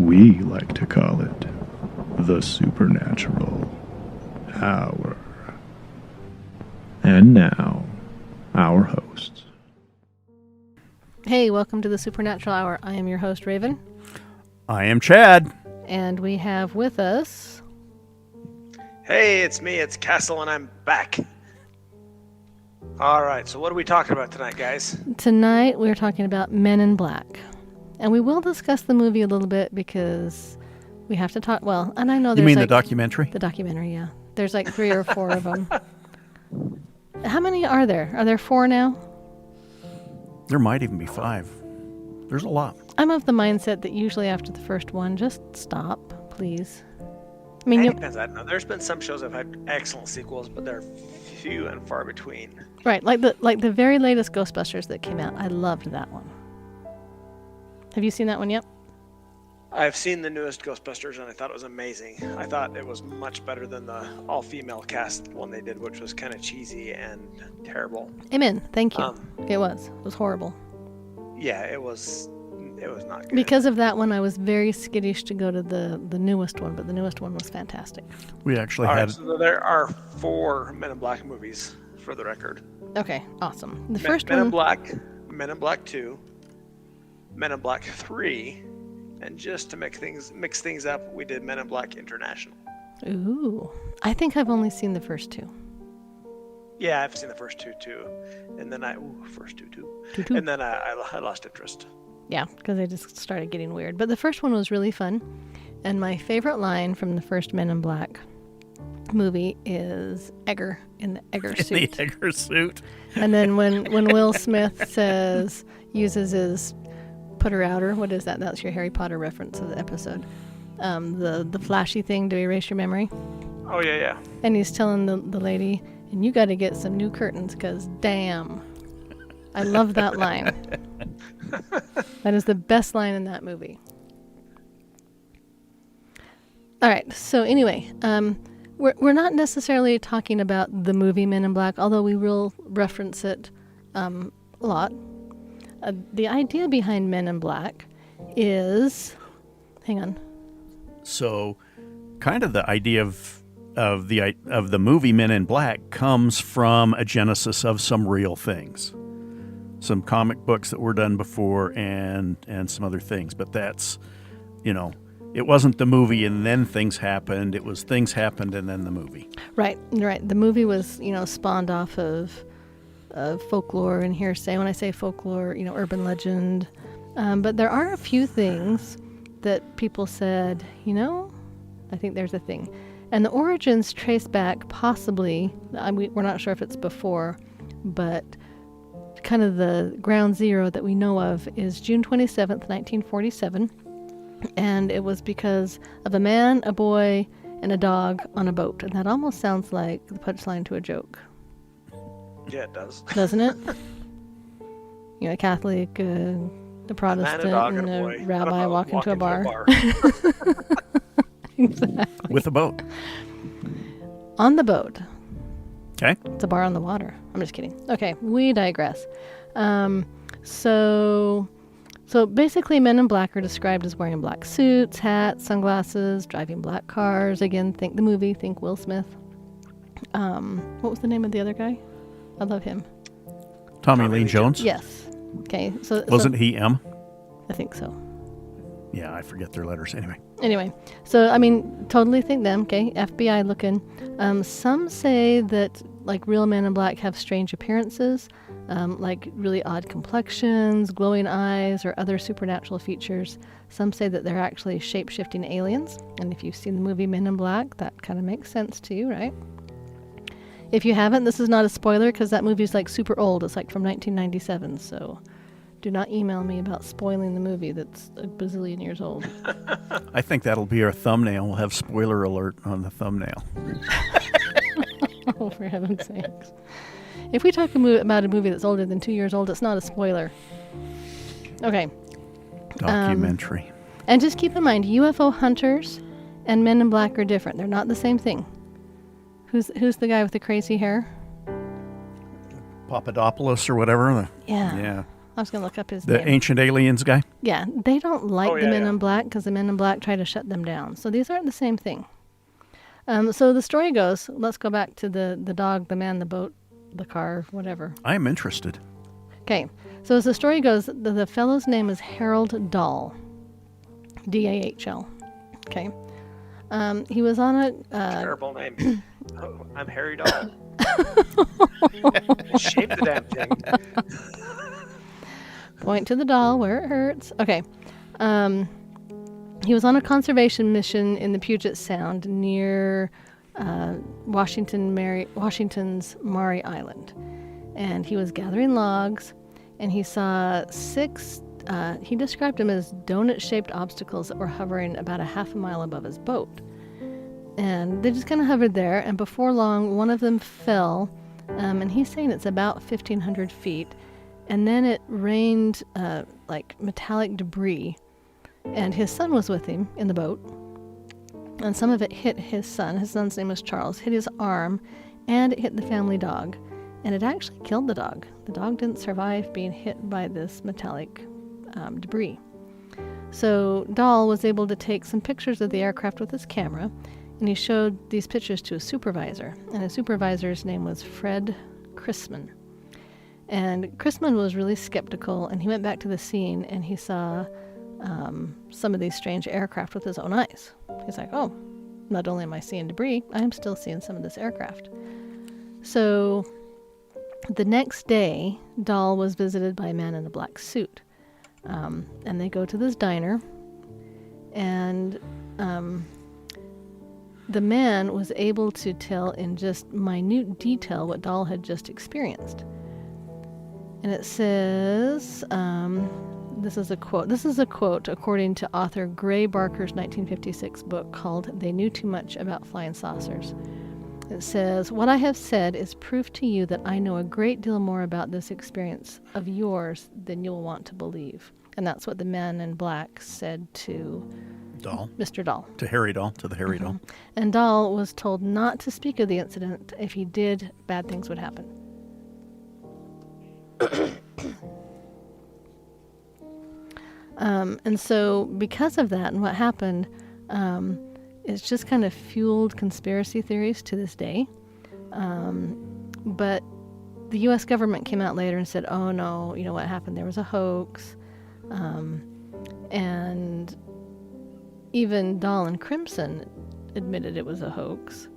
We like to call it the Supernatural Hour. And now, our hosts. Hey, welcome to the Supernatural Hour. I am your host, Raven. I am Chad. And we have with us... Hey, it's me, it's Castle, and I'm back. All right, so what are we talking about tonight, guys? Tonight, we're talking about Men in Black. And we will discuss the movie a little bit because we have to talk... Well, and I know there's You mean the documentary? The documentary, yeah. There's like 3 or 4 of them. How many are there? Are there 4 now? There might even be 5. There's a lot. I'm of the mindset that usually after the first one, just stop, please. I It mean, depends. I don't know. There's been some shows that have had excellent sequels, but they're few and far between. right, like the very latest Ghostbusters that came out. I loved that one. Have you seen that one yet? I've seen the newest Ghostbusters, and I thought it was amazing. I thought it was much better than the all-female cast one they did, which was kind of cheesy and terrible. Amen. Thank you. It was horrible. Yeah, it was not good. Because of that one, I was very skittish to go to the newest one, but the newest one was fantastic. We actually All had... right, so there are 4 Men in Black movies, for the record. Okay, awesome. The Men, first Men one... in Black, Men in Black 2, Men in Black 3, and just to mix things up, we did Men in Black International. Ooh. I think I've only seen the first 2. Yeah, I've seen the first 2 too, and then I lost interest. Yeah, because they just started getting weird. But the first one was really fun, and my favorite line from the first Men in Black movie is Egger in the Egger suit. The Egger suit. And then when Will Smith uses his putter-outer, what is that? That's your Harry Potter reference of the episode. The flashy thing to erase your memory. Oh, yeah. And he's telling the lady, and you got to get some new curtains because damn. I love that line. That is the best line in that movie. All right. So anyway, we're not necessarily talking about the movie Men in Black, although we will reference it a lot. The idea behind Men in Black is, hang on. So, kind of the idea of the movie Men in Black comes from a genesis of some real things. Some comic books that were done before and some other things. But that's, it wasn't the movie and then things happened. It was things happened and then the movie. Right. The movie was, spawned off of folklore and hearsay. When I say folklore, urban legend. But there are a few things that people said, I think there's a thing. And the origins trace back possibly, we're not sure if it's before, but kind of the ground zero that we know of is June 27th, 1947. And it was because of a man, a boy, and a dog on a boat. And that almost sounds like the punchline to a joke. Yeah, it does. Doesn't it? A Catholic, the Protestant, a dog, and and a a boy rabbi walk into a bar. Exactly. With a boat. On the boat. Okay. It's a bar on the water. I'm just kidding. Okay, we digress. So basically Men in Black are described as wearing black suits, hats, sunglasses, driving black cars. Again, think the movie, think Will Smith. What was the name of the other guy? I love him. Tommy Lee Jones? Yes. Okay. Wasn't he M? I think so. Yeah, I forget their letters. Anyway, so totally think them. Okay, FBI looking. Some say that real Men in Black have strange appearances, like really odd complexions, glowing eyes, or other supernatural features. Some say that they're actually shape-shifting aliens. And if you've seen the movie Men in Black, that kind of makes sense to you, right? If you haven't, this is not a spoiler because that movie is super old. It's from 1997, so do not email me about spoiling the movie that's a bazillion years old. I think that'll be our thumbnail. We'll have spoiler alert on the thumbnail. Oh, for heaven's sakes. If we talk about a movie that's older than 2 years old, it's not a spoiler. Okay. Documentary. And just keep in mind, UFO hunters and Men in Black are different. They're not the same thing. Who's the guy with the crazy hair? Papadopoulos or whatever. Yeah. Yeah. I was going to look up his The name. Ancient Aliens guy? Yeah, they don't like Oh, the yeah, Men yeah. in Black because the Men in Black try to shut them down. So these aren't the same thing. So the story goes, let's go back to the dog, the man, the boat, the car, whatever. I am interested. Okay, so as the story goes, the fellow's name is Harold Dahl, D-A-H-L. Okay, he was on a Terrible name. Oh, I'm Harry Doll. Shape the damn thing. point to the doll where it hurts. Okay, he was on a conservation mission in the Puget Sound near Washington's Maury Island, and he was gathering logs, and he saw 6. He described them as donut-shaped obstacles that were hovering about a half a mile above his boat. And they just kind of hovered there, and before long, one of them fell, and he's saying it's about 1,500 feet, and then it rained like metallic debris, and his son was with him in the boat, and some of it hit his son. His son's name was Charles, hit his arm, and it hit the family dog, and it actually killed the dog. The dog didn't survive being hit by this metallic debris. So Dahl was able to take some pictures of the aircraft with his camera, and he showed these pictures to a supervisor, and his supervisor's name was Fred Chrisman. And Chrisman was really skeptical, and he went back to the scene, and he saw some of these strange aircraft with his own eyes. He's like, oh, not only am I seeing debris, I am still seeing some of this aircraft. So the next day, Dahl was visited by a man in a black suit. And they go to this diner, and the man was able to tell in just minute detail what Dahl had just experienced. And it says, this is a quote according to author Gray Barker's 1956 book called They Knew Too Much About Flying Saucers. It says, what I have said is proof to you that I know a great deal more about this experience of yours than you'll want to believe. And that's what the man in black said to Dahl? Mr. Dahl. To Harry Dahl, to the Harry Dahl. And Dahl was told not to speak of the incident. If he did, bad things would happen. And so because of that and what happened, it's just kind of fueled conspiracy theories to this day. But the U.S. government came out later and said, oh, no, you know what happened? There was a hoax. And even Dahl and Crimson admitted it was a hoax.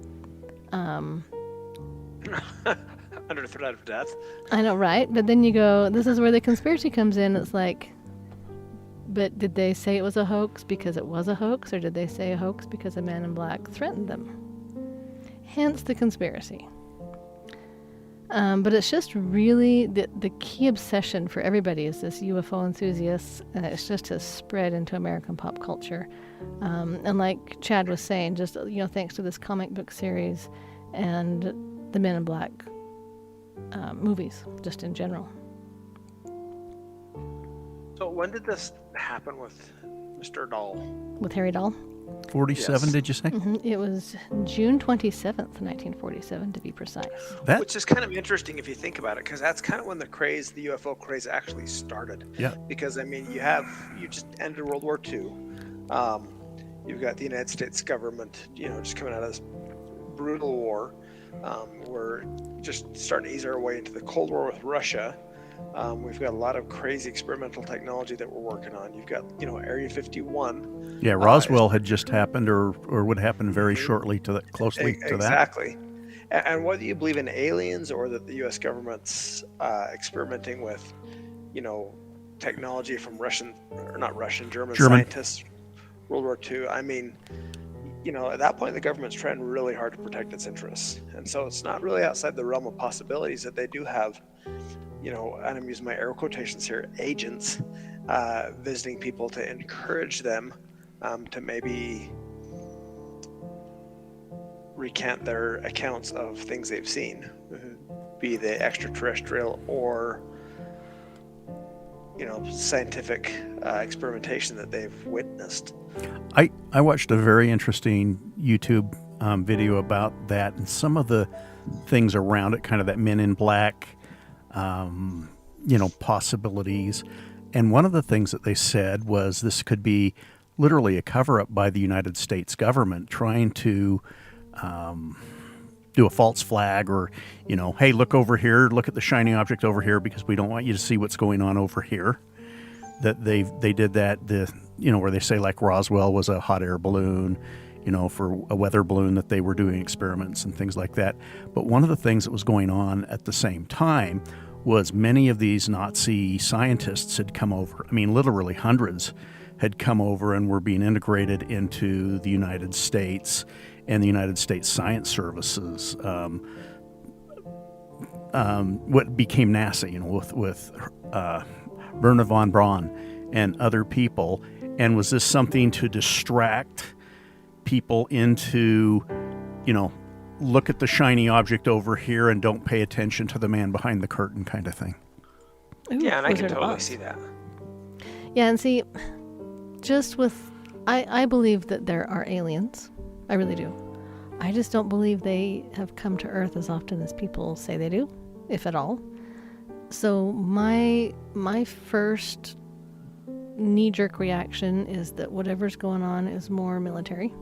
Under threat of death. I know, right? But then you go, this is where the conspiracy comes in. It's like, but did they say it was a hoax because it was a hoax, or did they say a hoax because a man in black threatened them? Hence the conspiracy. But it's just really the key obsession for everybody is this UFO enthusiasts, and it's just has spread into American pop culture. And like Chad was saying, just thanks to this comic book series and the Men in Black movies, just in general. So when did this happen with Mr. Dahl? With Harry Dahl? 47, Yes. did you say? It was June 27th, 1947, to be precise. That? Which is kind of interesting if you think about it, because that's kind of when the UFO craze actually started. Yeah. Because, I mean, you just ended World War II. You've got the United States government, just coming out of this brutal war. We're just starting to ease our way into the Cold War with Russia. We've got a lot of crazy experimental technology that we're working on. You've got, Area 51. Yeah, Roswell had just happened or would happen very shortly to that, closely to that. Exactly. And whether you believe in aliens or that the U.S. government's experimenting with, technology from German scientists, World War II, I mean, at that point, the government's trying really hard to protect its interests. And so it's not really outside the realm of possibilities that they do have, and I'm using my air quotations here, agents visiting people to encourage them to maybe recant their accounts of things they've seen, be they extraterrestrial or, scientific experimentation that they've witnessed. I watched a very interesting YouTube video about that and some of the things around it, kind of that Men in Black possibilities. And one of the things that they said was this could be literally a cover-up by the United States government trying to do a false flag, or, hey, look over here, look at the shiny object over here because we don't want you to see what's going on over here. That they did that, where they say like Roswell was a hot air balloon, for a weather balloon, that they were doing experiments and things like that. But one of the things that was going on at the same time was many of these Nazi scientists had come over. I mean, literally hundreds had come over and were being integrated into the United States and the United States Science Services, what became NASA, with Wernher von Braun and other people. And was this something to distract people into, look at the shiny object over here and don't pay attention to the man behind the curtain kind of thing? Ooh, Yeah, and I can Wizard of totally Oz. see that. Yeah, and see, just with, I believe that there are aliens. I really do. I just don't believe they have come to Earth as often as people say they do, if at all. So my first knee-jerk reaction is that whatever's going on is more military.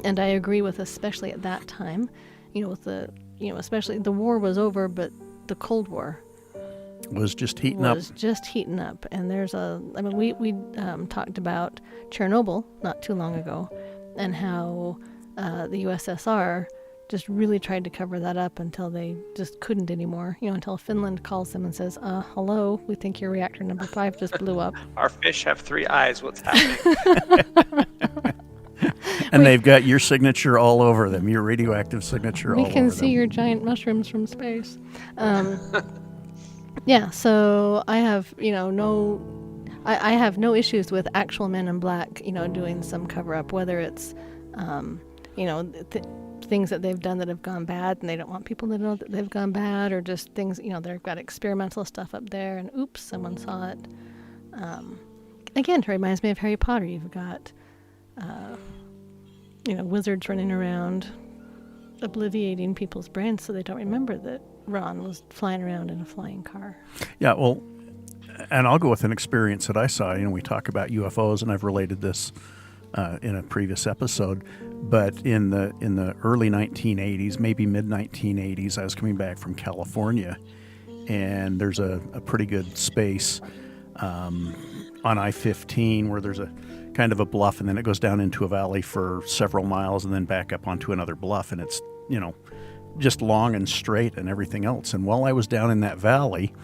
And I agree with, especially at that time, especially the war was over, but the Cold War Was just heating up. was just heating up. And we talked about Chernobyl not too long ago, and how the USSR just really tried to cover that up until they just couldn't anymore. Until Finland calls them and says, hello, we think your reactor number 5 just blew up. Our fish have 3 eyes. What's happening? And they've got your signature all over them, your radioactive signature all We over can them. see your giant mushrooms from space. Yeah, so I have, I have no issues with actual Men in Black, doing some cover-up, whether it's, things that they've done that have gone bad and they don't want people to know that they've gone bad, or just things, they've got experimental stuff up there and oops, someone saw it. Again, it reminds me of Harry Potter. You've got, wizards running around obliviating people's brains so they don't remember that Ron was flying around in a flying car. Yeah, well, and I'll go with an experience that I saw. We talk about UFOs, and I've related this in a previous episode. But in the early 1980s, maybe mid 1980s, I was coming back from California, and there's a pretty good space on I-15 where there's a kind of a bluff, and then it goes down into a valley for several miles, and then back up onto another bluff, and it's just long and straight and everything else. And while I was down in that valley,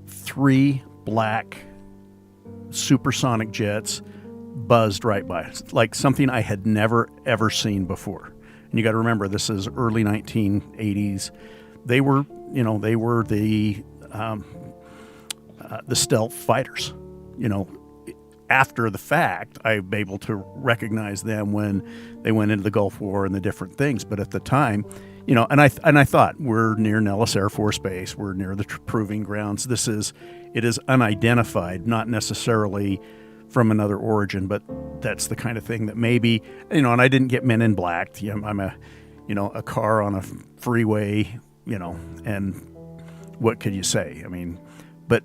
3 black supersonic jets buzzed right by us, like something I had never ever seen before. And you got to remember, this is early 1980s. They were the stealth fighters. After the fact, I'm able to recognize them when they went into the Gulf War and the different things. But at the time, and I thought, we're near Nellis Air Force Base, we're near the proving grounds. It is unidentified, not necessarily from another origin, but that's the kind of thing that maybe, and I didn't get Men in Black. I'm a car on a freeway, and what could you say? I mean, but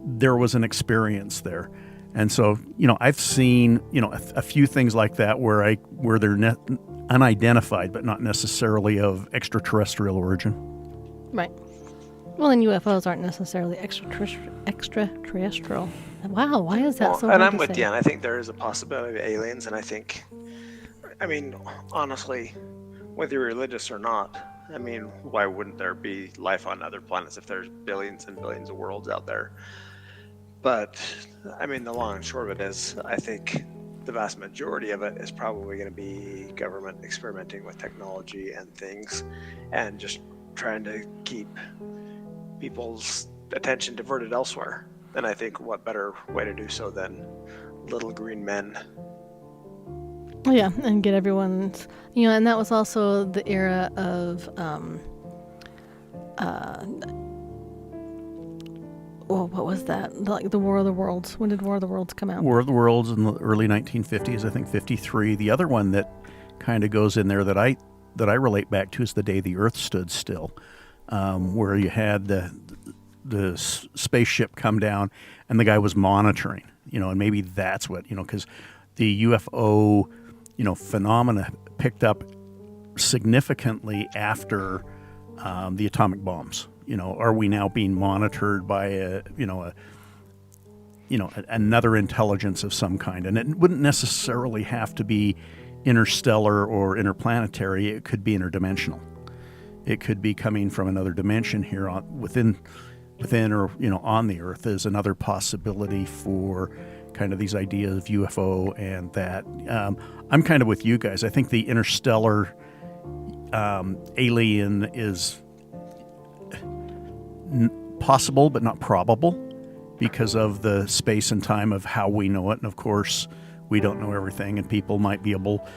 there was an experience there. And so, I've seen, a few things like that where they're unidentified, but not necessarily of extraterrestrial origin. Right. Well, and UFOs aren't necessarily extraterrestrial. Wow, why is that so hard And I'm to with say? you, and I think there is a possibility of aliens, and honestly, whether you're religious or not, why wouldn't there be life on other planets if there's billions and billions of worlds out there? But, the long and short of it is, I think the vast majority of it is probably going to be government experimenting with technology and things, and just trying to keep people's attention diverted elsewhere. And I think what better way to do so than little green men. Oh, yeah, and get everyone's, and that was also the era of, what was that? Like the War of the Worlds. When did War of the Worlds come out? War of the Worlds in the early 1950s, I think 53. The other one that kind of goes in there that I relate back to is The Day the Earth Stood Still, where you had spaceship come down, and the guy was monitoring, and maybe that's what, because the UFO, phenomena picked up significantly after the atomic bombs. Are we now being monitored by another intelligence of some kind? And it wouldn't necessarily have to be interstellar or interplanetary. It could be interdimensional. It could be coming from another dimension here within or on the Earth is another possibility for kind of these ideas of UFO and that. I'm kind of with you guys. I think the interstellar alien is possible but not probable because of the space and time of how we know it. And of course, we don't know everything, and people might be able,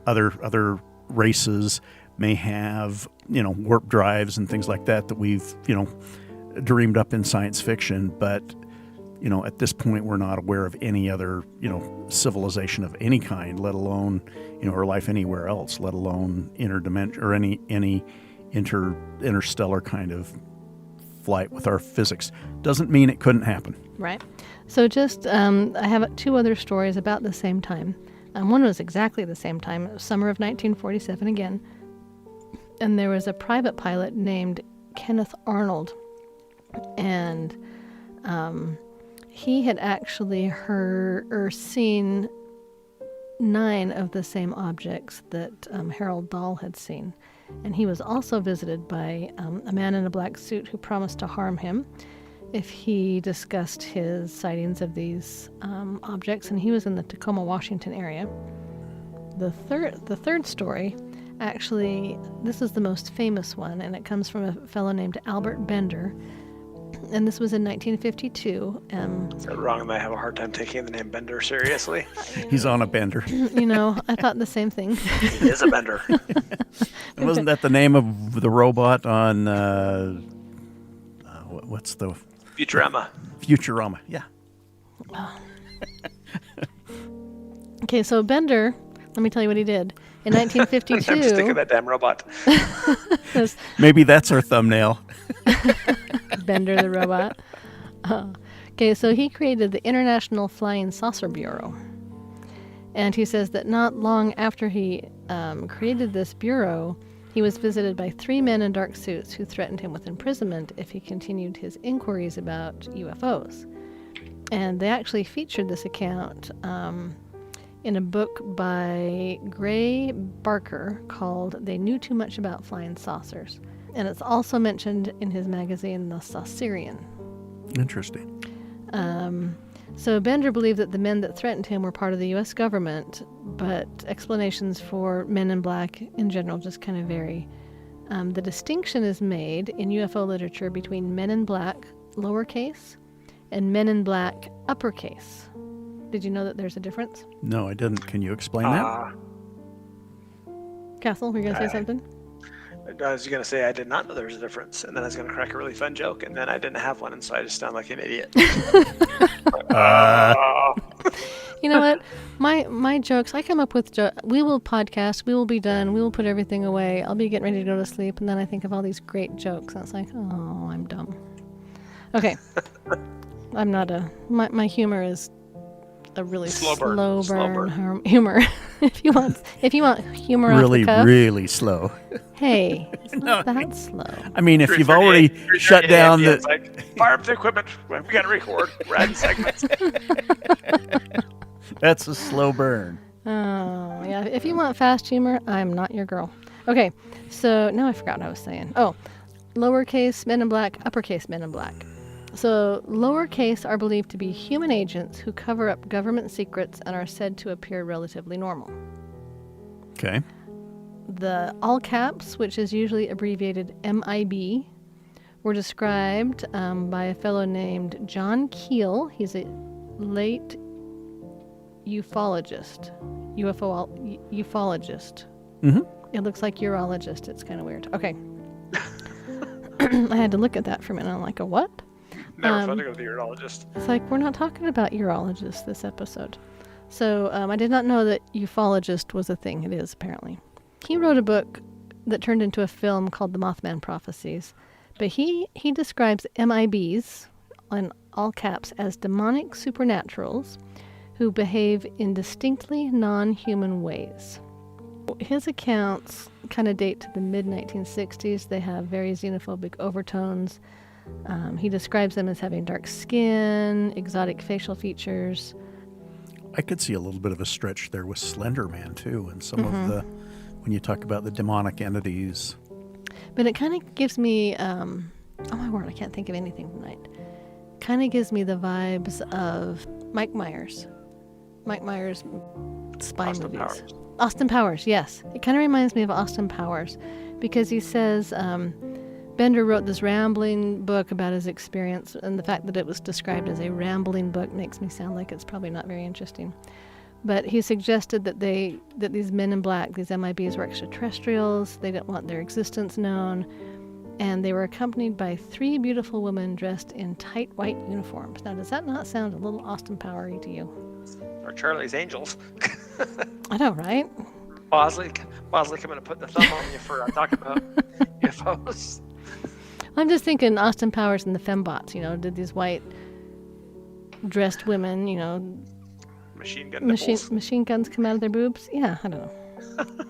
other races may have, warp drives and things like that we've, dreamed up in science fiction. But, at this point, we're not aware of any other, civilization of any kind, let alone, or life anywhere else, let alone interdimension or any interstellar kind of flight with our physics. Doesn't mean it couldn't happen. Right. So just, I have two other stories about the same time. One was exactly the same time, summer of 1947 again. And there was a private pilot named Kenneth Arnold. And he had actually heard or seen 9 of the same objects that Harold Dahl had seen. And he was also visited by a man in a black suit who promised to harm him if he discussed his sightings of these objects. And he was in the Tacoma, Washington area. The third story, actually, this is the most famous one, and it comes from a fellow named Albert Bender. And this was in 1952. Is that wrong? I have a hard time taking the name Bender seriously. He's on a bender. I thought the same thing. He is a bender. Wasn't that the name of the robot on, what's the... Futurama. Futurama, yeah. Okay, so Bender, let me tell you what he did. In 1952... I'm just thinking of that damn robot. Maybe that's our thumbnail. Bender the robot. Okay, so he created the International Flying Saucer Bureau. And he says that not long after he created this bureau, he was visited by 3 men in dark suits who threatened him with imprisonment if he continued his inquiries about UFOs. And they actually featured this account in a book by Gray Barker called They Knew Too Much About Flying Saucers. And it's also mentioned in his magazine, The Saucerian. Interesting. So Bender believed that the men that threatened him were part of the U.S. government, but explanations for men in black in general just kind of vary. The distinction is made in UFO literature between men in black, lowercase, and men in black, uppercase. Did you know that there's a difference? No, I didn't. Can you explain that? Castle, were you going to say something? I was going to say I did not know there was a difference, and then I was going to crack a really fun joke, and then I didn't have one, and so I just sound like an idiot. You know what? My jokes, I come up with we will podcast, we will be done, we will put everything away, I'll be getting ready to go to sleep, and then I think of all these great jokes, and it's like, oh, I'm dumb. Okay. I'm not my humor is a really slow burn humor. if you want humor really, off the cuff, really slow. Hey, it's not that slow. I mean, if you've already shut down the... It's like, fire up the equipment. We got to record. We're adding segments. That's a slow burn. Oh, yeah. If you want fast humor, I'm not your girl. Okay, so now I forgot what I was saying. Oh, lowercase men in black, uppercase men in black. So lowercase are believed to be human agents who cover up government secrets and are said to appear relatively normal. Okay. The all caps, which is usually abbreviated MIB, were described by a fellow named John Keel. He's a late ufologist. Ufologist. Mm-hmm. It looks like urologist. It's kind of weird. Okay. I had to look at that for a minute. I'm like, a what? Never fun to go to the urologist. It's like, we're not talking about urologists this episode. So I did not know that ufologist was a thing. It is, apparently. He wrote a book that turned into a film called The Mothman Prophecies, But he describes MIBs, in all caps, as demonic supernaturals who behave in distinctly non-human ways. His accounts kind of date to the mid-1960s. They have very xenophobic overtones. He describes them as having dark skin, exotic facial features. I could see a little bit of a stretch there with Slender Man, too, and some of the, when you talk about the demonic entities. But it kind of gives me, oh my word, I can't think of anything tonight. Kind of gives me the vibes of Mike Myers. Mike Myers' spy Austin movies. Powers. Austin Powers, yes. It kind of reminds me of Austin Powers because he says Bender wrote this rambling book about his experience, and the fact that it was described as a rambling book makes me sound like it's probably not very interesting. But he suggested that these men in black, these MIBs, were extraterrestrials. They didn't want their existence known. And they were accompanied by 3 beautiful women dressed in tight white uniforms. Now, does that not sound a little Austin Powery to you? Or Charlie's Angels. I know, right? Bosley coming to put the thumb on you for talking about UFOs. I'm just thinking Austin Powers and the Fembots, did these white dressed women, Machine gun nipples. machine guns come out of their boobs? Yeah, I don't know.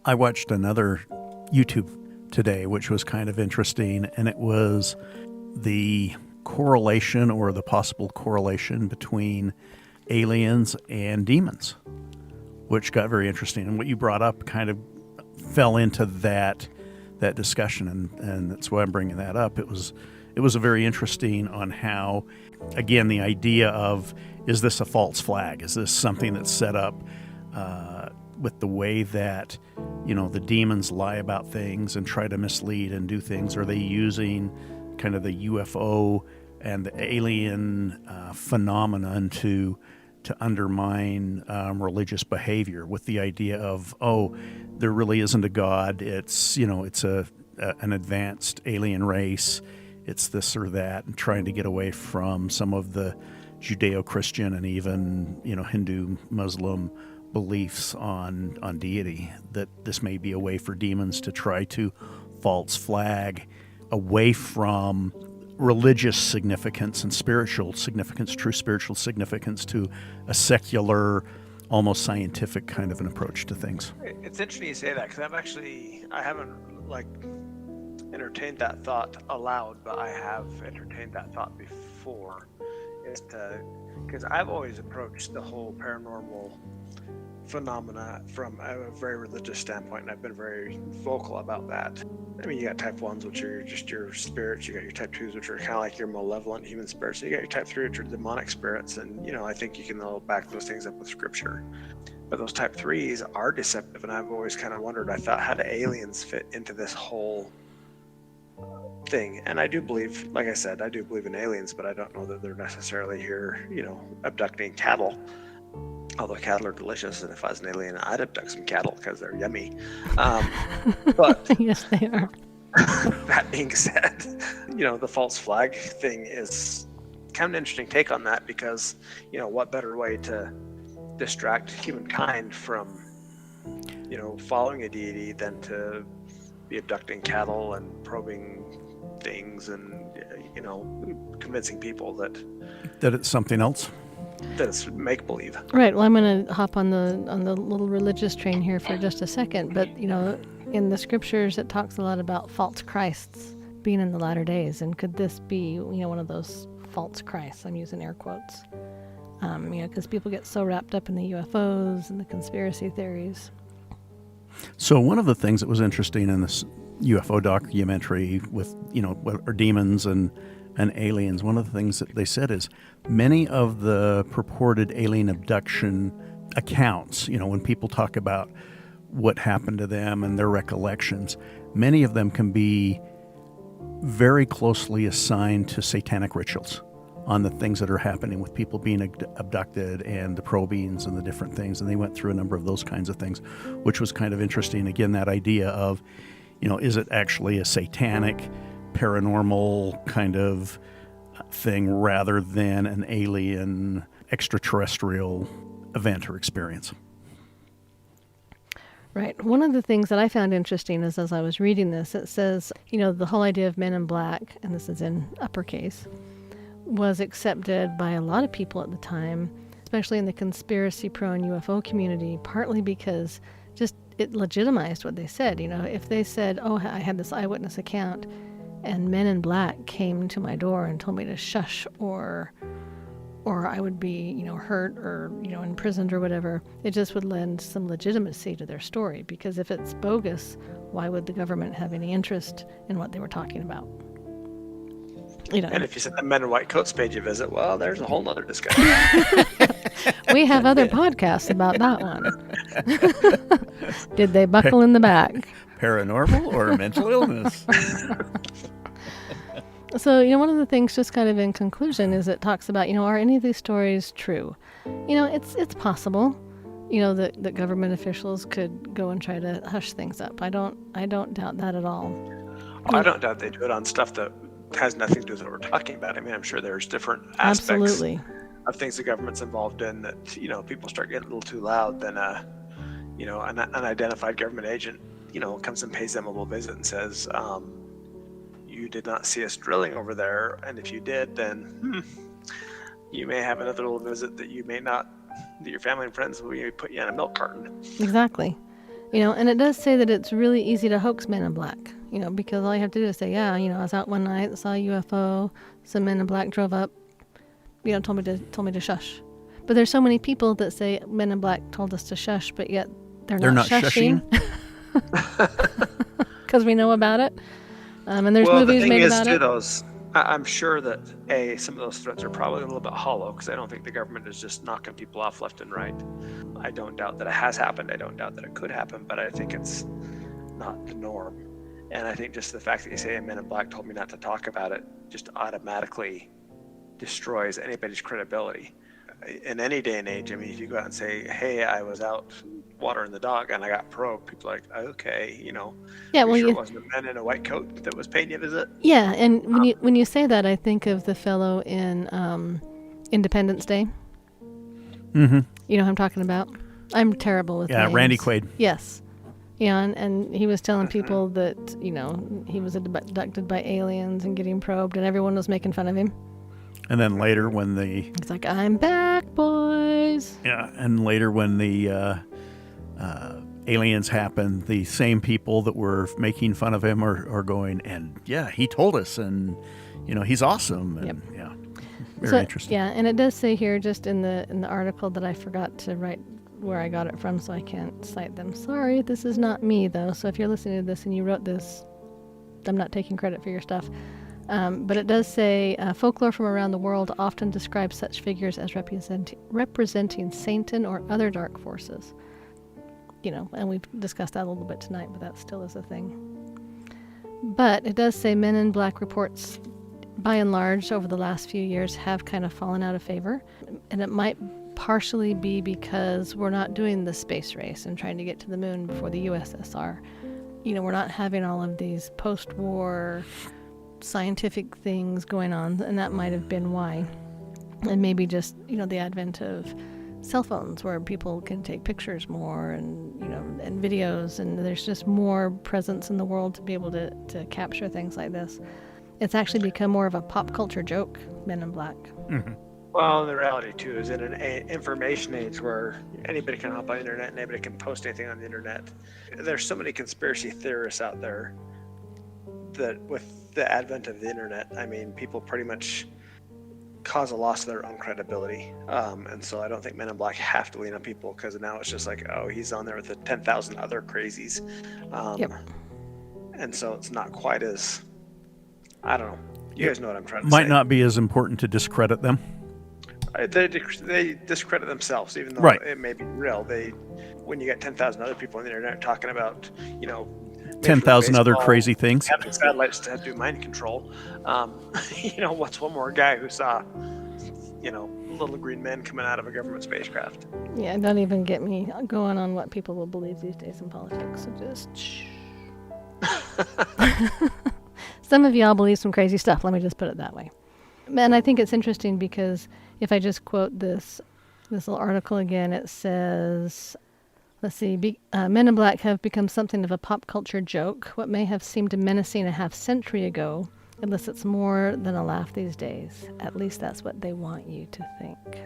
I watched another YouTube today, which was kind of interesting, and it was the correlation or the possible correlation between aliens and demons, which got very interesting. And what you brought up kind of fell into that discussion, and that's why I'm bringing that up. It was a very interesting on how, again, the idea of, is this a false flag? Is this something that's set up with the way that, the demons lie about things and try to mislead and do things? Are they using kind of the UFO and the alien phenomenon to undermine religious behavior with the idea of, there really isn't a God. It's, it's an advanced alien race. It's this or that, and trying to get away from some of the Judeo-Christian and even, Hindu, Muslim beliefs on deity, that this may be a way for demons to try to false flag away from religious significance and spiritual significance, true spiritual significance, to a secular, almost scientific kind of an approach to things. It's interesting you say that, because I haven't entertained that thought aloud, but I have entertained that thought before. Because I've always approached the whole paranormal phenomena from a very religious standpoint, and I've been very vocal about that. I mean, you got type 1s, which are just your spirits. You got your type 2s, which are kind of like your malevolent human spirits. So you got your type 3, which are demonic spirits, and I think you can back those things up with scripture. But those type 3s are deceptive, and I've always kind of wondered, I thought, how do aliens fit into this whole thing? And I do believe, like I said, I do believe in aliens, but I don't know that they're necessarily here, abducting cattle. Although cattle are delicious, and if I was an alien, I'd abduct some cattle because they're yummy. But yes, they are. That being said, the false flag thing is kind of an interesting take on that, because, what better way to distract humankind from, following a deity than to be abducting cattle and probing things and, convincing people that it's something else. That's make believe. Right. Well, I'm going to hop on the little religious train here for just a second. But in the scriptures, it talks a lot about false Christs being in the latter days, and could this be one of those false Christs? I'm using air quotes. Because people get so wrapped up in the UFOs and the conspiracy theories. So one of the things that was interesting in this UFO documentary with what are demons and aliens, one of the things that they said is many of the purported alien abduction accounts, when people talk about what happened to them and their recollections, many of them can be very closely assigned to satanic rituals on the things that are happening with people being abducted and the probings and the different things. And they went through a number of those kinds of things, which was kind of interesting. Again, that idea of, is it actually a satanic paranormal kind of thing rather than an alien extraterrestrial event or experience? Right. One of the things that I found interesting is as I was reading this, it says, the whole idea of men in black, and this is in uppercase, was accepted by a lot of people at the time, especially in the conspiracy-prone UFO community, partly because just it legitimized what they said. If they said, oh, I had this eyewitness account, and men in black came to my door and told me to shush, or I would be, hurt or, imprisoned or whatever, it just would lend some legitimacy to their story. Because if it's bogus, why would the government have any interest in what they were talking about? And if you said the men in white coats paid you a visit, well, there's a whole nother discussion. We have other podcasts about that one. Did they buckle in the back? Paranormal or mental illness? So, one of the things, just kind of in conclusion, is it talks about, are any of these stories true? It's possible, that government officials could go and try to hush things up. I don't doubt that at all. I don't doubt they do it on stuff that has nothing to do with what we're talking about. I mean, I'm sure there's different aspects of things the government's involved in that, people start getting a little too loud, then, an unidentified government agent, comes and pays them a little visit and says, you did not see us drilling over there, and if you did, then you may have another little visit that you may not, that your family and friends will put you in a milk carton. Exactly. And it does say that it's really easy to hoax men in black, because all you have to do is say, yeah, I was out one night, saw a UFO, some men in black drove up, told me to shush. But there's so many people that say men in black told us to shush, but yet they're not shushing. Because we know about it. And there's movies made about it. I'm sure that some of those threats are probably a little bit hollow, because I don't think the government is just knocking people off left and right. I don't doubt that it has happened. I don't doubt that it could happen, but I think it's not the norm. And I think just the fact that you say a men in black told me not to talk about it just automatically destroys anybody's credibility. In any day and age, I mean, if you go out and say, hey, I was out watering the dog and I got probed, people are like, okay, Yeah, well, sure it wasn't a man in a white coat that was paying you a visit? Yeah, and when you say that, I think of the fellow in Independence Day. Mm-hmm. You know who I'm talking about? I'm terrible with names. Randy Quaid. Yes. And he was telling people that, he was abducted by aliens and getting probed, and everyone was making fun of him. And then later when He's like, I'm back, boys. Yeah, and later when the aliens happen, the same people that were making fun of him are going, and yeah, he told us, and he's awesome. And, yep. Yeah, very interesting. Yeah, and it does say here, just in the article, that I forgot to write where I got it from, so I can't cite them. Sorry, this is not me though. So if you're listening to this and you wrote this, I'm not taking credit for your stuff. But it does say folklore from around the world often describes such figures as representing Satan or other dark forces. And we've discussed that a little bit tonight, but that still is a thing. But it does say men in black reports, by and large, over the last few years have kind of fallen out of favor. And it might partially be because we're not doing the space race and trying to get to the moon before the USSR. We're not having all of these post-war scientific things going on, and that might have been why. And maybe just the advent of cell phones, where people can take pictures more and and videos, and there's just more presence in the world to be able to capture things like this. It's actually become more of a pop culture joke, Men in Black. Mm-hmm. Well, the reality too is in an information age where anybody can hop on the internet and anybody can post anything on the internet. There's so many conspiracy theorists out there that with the advent of the internet, I mean, people pretty much cause a loss of their own credibility. And so I don't think Men in Black have to lean on people, because now it's just like, oh, he's on there with the 10,000 other crazies. Yep. And so it's not quite as, I don't know. You guys know what I'm trying to say. Might not be as important to discredit them. They discredit themselves, even though right. It may be real. When you got 10,000 other people on the internet talking about, 10,000 other crazy things. Having satellites to do mind control. What's one more guy who saw, little green men coming out of a government spacecraft? Yeah, don't even get me going on what people will believe these days in politics. So just shh. Some of y'all believe some crazy stuff. Let me just put it that way. And I think it's interesting because if I just quote this little article again, it says, Let's see. Men in Black have become something of a pop culture joke. What may have seemed menacing a half-century ago elicits more than a laugh these days. At least that's what they want you to think.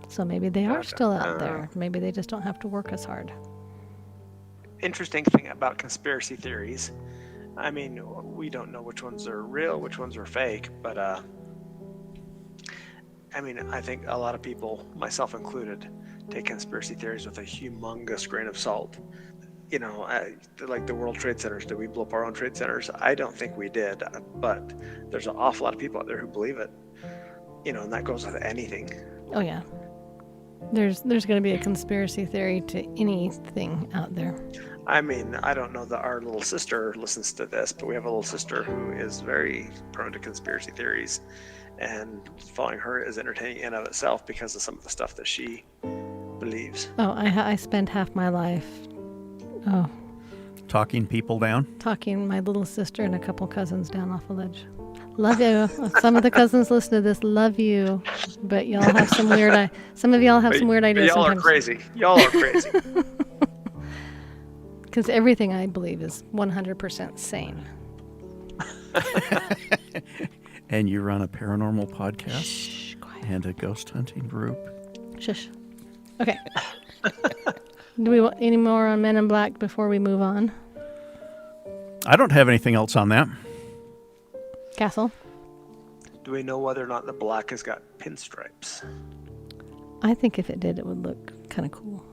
So maybe they are still out there. Maybe they just don't have to work as hard. Interesting thing about conspiracy theories. I mean, we don't know which ones are real, which ones are fake, but I mean, I think a lot of people, myself included, take conspiracy theories with a humongous grain of salt. You know, like the World Trade Centers. Did we blow up our own trade centers? I don't think we did, but there's an awful lot of people out there who believe it. You know, and that goes with anything. Oh yeah. There's going to be a conspiracy theory to anything out there. I mean, I don't know that our little sister listens to this, but we have a little sister who is very prone to conspiracy theories, and following her is entertaining in and of itself because of some of the stuff that she believes. Oh, I spend half my life Talking people down? talking my little sister and a couple cousins down off a ledge. Love you. Some of the cousins listen to this. Love you, but y'all have some weird. Some of y'all have some weird ideas. Y'all sometimes. are crazy. Y'all are crazy. Because everything I believe is 100% sane. And you run a paranormal podcast Shh, quiet. and a ghost hunting group. Shush. Okay. Do we want any more on Men in Black before we move on? I don't have anything else on that. Castle? Do we know whether or not the black has got pinstripes? I think if it did, it would look kind of cool.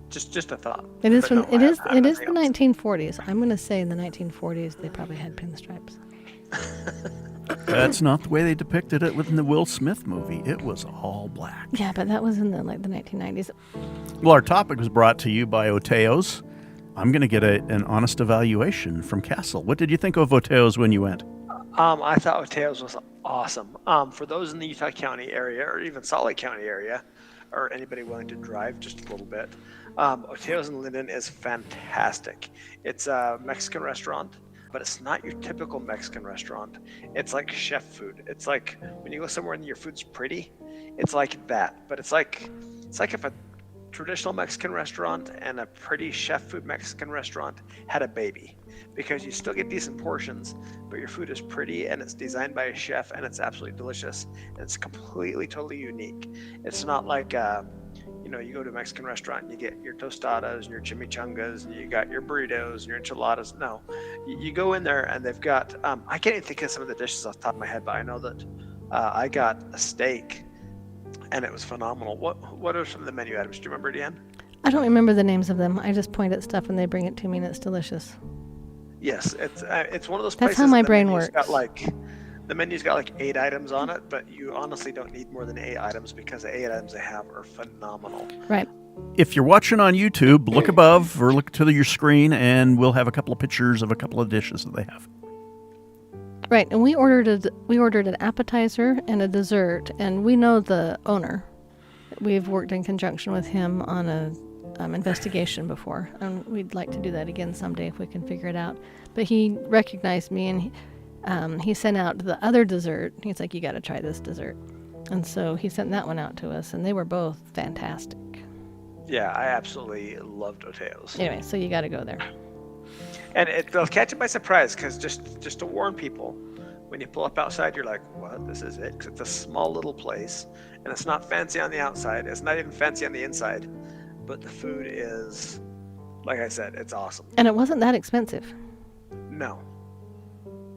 Just a thought. It is But from no, it I is have it is the nothing else. 1940s. I'm going to say in the 1940s they probably had pinstripes. That's not the way they depicted it within the Will Smith movie. It was all black. Yeah, but that was in the 1990s. Well, our topic was brought to you by Oteos. I'm going to get an honest evaluation from Castle. What did you think of Oteos when you went? I thought Oteos was awesome. For those in the Utah County area or even Salt Lake County area, or anybody willing to drive just a little bit, Oteos in Linden is fantastic. It's a Mexican restaurant, but it's not your typical Mexican restaurant. It's like chef food. It's like when you go somewhere and your food's pretty, it's like that. But it's like if a traditional Mexican restaurant and a pretty chef food Mexican restaurant had a baby, because you still get decent portions, but your food is pretty and it's designed by a chef and it's absolutely delicious and it's completely totally unique. It's not like you go to a Mexican restaurant and you get your tostadas and your chimichangas and you got your burritos and your enchiladas. No, you go in there and they've got I can't even think of some of the dishes off the top of my head, but I know that I got a steak and it was phenomenal. What are some of the menu items? Do you remember, Deanne? I don't remember the names of them. I just point at stuff and they bring it to me and it's delicious. Yes, it's one of those That's places. how my the brain menu's works. The menu's got like 8 items on it, but you honestly don't need more than 8 items because the 8 items they have are phenomenal. Right. If you're watching on YouTube, look above or look to your screen, and we'll have a couple of pictures of a couple of dishes that they have. Right, and we ordered an appetizer and a dessert, and we know the owner. We've worked in conjunction with him on a investigation before, and we'd like to do that again someday if we can figure it out. But he recognized me, and he sent out the other dessert. He's like, "You got to try this dessert," and so he sent that one out to us, and they were both fantastic. Yeah, I absolutely loved Oteos. Anyway, so you got to go there. And they'll catch it by surprise because just to warn people, when you pull up outside, you're like, "What? This is it?" Because it's a small little place, and it's not fancy on the outside. It's not even fancy on the inside, but the food is, like I said, it's awesome. And it wasn't that expensive. No.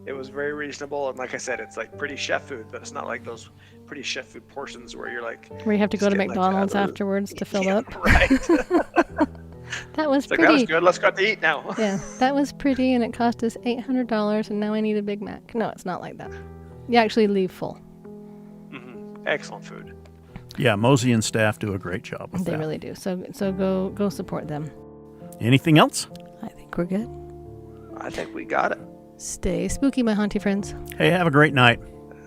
It was very reasonable, and like I said, it's like pretty chef food, but it's not like those pretty chef food portions where you're like... Where you have to go just to getting McDonald's afterwards to fill up. Right. That was It's like, pretty. that was good, let's go out to eat now. Yeah, that was pretty, and it cost us $800, and now I need a Big Mac. No, it's not like that. You actually leave full. Mm-hmm. Excellent food. Yeah, Mosey and staff do a great job with They that. really do. So go support them. Anything else? I think we're good. I think we got it. Stay spooky, my haunty friends. Hey, have a great night.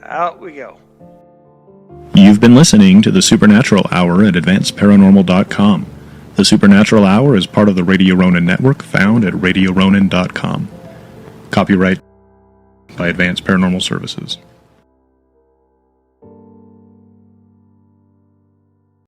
Out we go. You've been listening to the Supernatural Hour at AdvancedParanormal.com. The Supernatural Hour is part of the Radio Ronin network found at RadioRonin.com. Copyright by Advanced Paranormal Services.